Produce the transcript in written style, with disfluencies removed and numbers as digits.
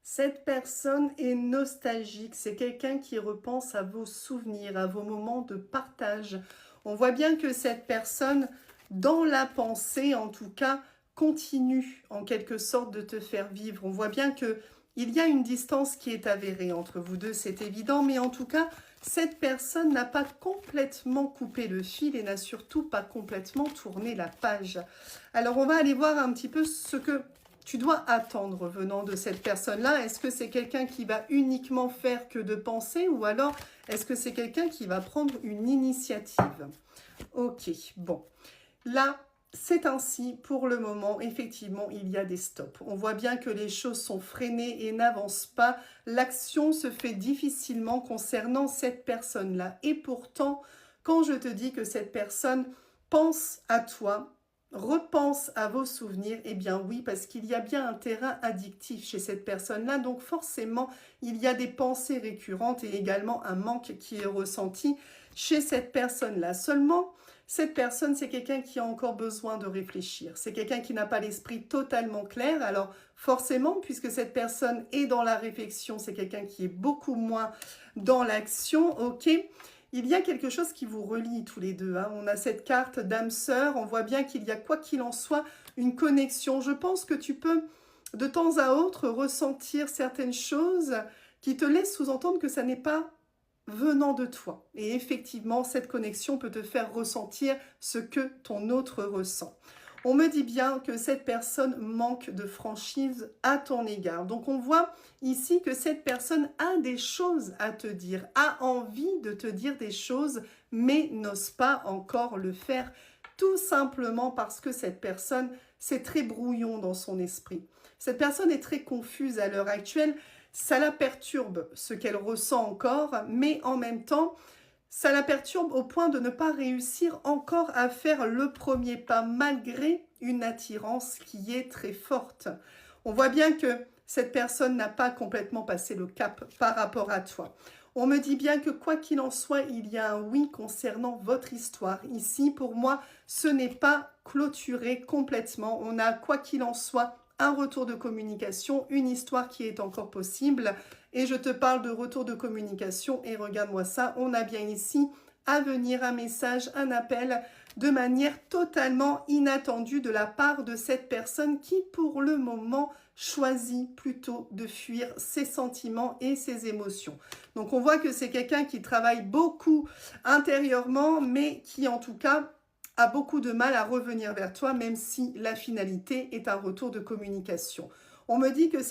Cette personne est nostalgique, c'est quelqu'un qui repense à vos souvenirs, à vos moments de partage. On voit bien que cette personne, dans la pensée en tout cas, continue en quelque sorte de te faire vivre. On voit bien que il y a une distance qui est avérée entre vous deux, c'est évident, mais en tout cas, cette personne n'a pas complètement coupé le fil et n'a surtout pas complètement tourné la page. Alors, on va aller voir un petit peu ce que tu dois attendre venant de cette personne-là. Est-ce que c'est quelqu'un qui va uniquement faire que de penser ou alors est-ce que c'est quelqu'un qui va prendre une initiative? Ok, bon. Là, c'est ainsi pour le moment. Effectivement, il y a des stops. On voit bien que les choses sont freinées et n'avancent pas. L'action se fait difficilement concernant cette personne-là. Et pourtant, quand je te dis que cette personne pense à toi, repense à vos souvenirs, eh bien oui, parce qu'il y a bien un terrain addictif chez cette personne-là, donc forcément, il y a des pensées récurrentes et également un manque qui est ressenti chez cette personne-là. Seulement, cette personne, c'est quelqu'un qui a encore besoin de réfléchir. C'est quelqu'un qui n'a pas l'esprit totalement clair. Alors, forcément, puisque cette personne est dans la réflexion, c'est quelqu'un qui est beaucoup moins dans l'action, ok? Il y a quelque chose qui vous relie tous les deux, hein. On a cette carte d'âme sœur, on voit bien qu'il y a, quoi qu'il en soit, une connexion. Je pense que tu peux, de temps à autre, ressentir certaines choses qui te laissent sous-entendre que ça n'est pas venant de toi. Et effectivement, cette connexion peut te faire ressentir ce que ton autre ressent. On me dit bien que cette personne manque de franchise à ton égard. Donc on voit ici que cette personne a des choses à te dire, a envie de te dire des choses, mais n'ose pas encore le faire, tout simplement parce que cette personne, c'est très brouillon dans son esprit. Cette personne est très confuse à l'heure actuelle. Ça la perturbe, ce qu'elle ressent encore, mais en même temps, ça la perturbe au point de ne pas réussir encore à faire le premier pas, malgré une attirance qui est très forte. On voit bien que cette personne n'a pas complètement passé le cap par rapport à toi. On me dit bien que quoi qu'il en soit, il y a un oui concernant votre histoire. Ici, pour moi, ce n'est pas clôturé complètement. On a, quoi qu'il en soit, un retour de communication, une histoire qui est encore possible. Et je te parle de retour de communication et regarde-moi ça, on a bien ici à venir un message, un appel de manière totalement inattendue de la part de cette personne qui, pour le moment, choisit plutôt de fuir ses sentiments et ses émotions. Donc on voit que c'est quelqu'un qui travaille beaucoup intérieurement, mais qui en tout cas a beaucoup de mal à revenir vers toi, même si la finalité est un retour de communication. On me dit que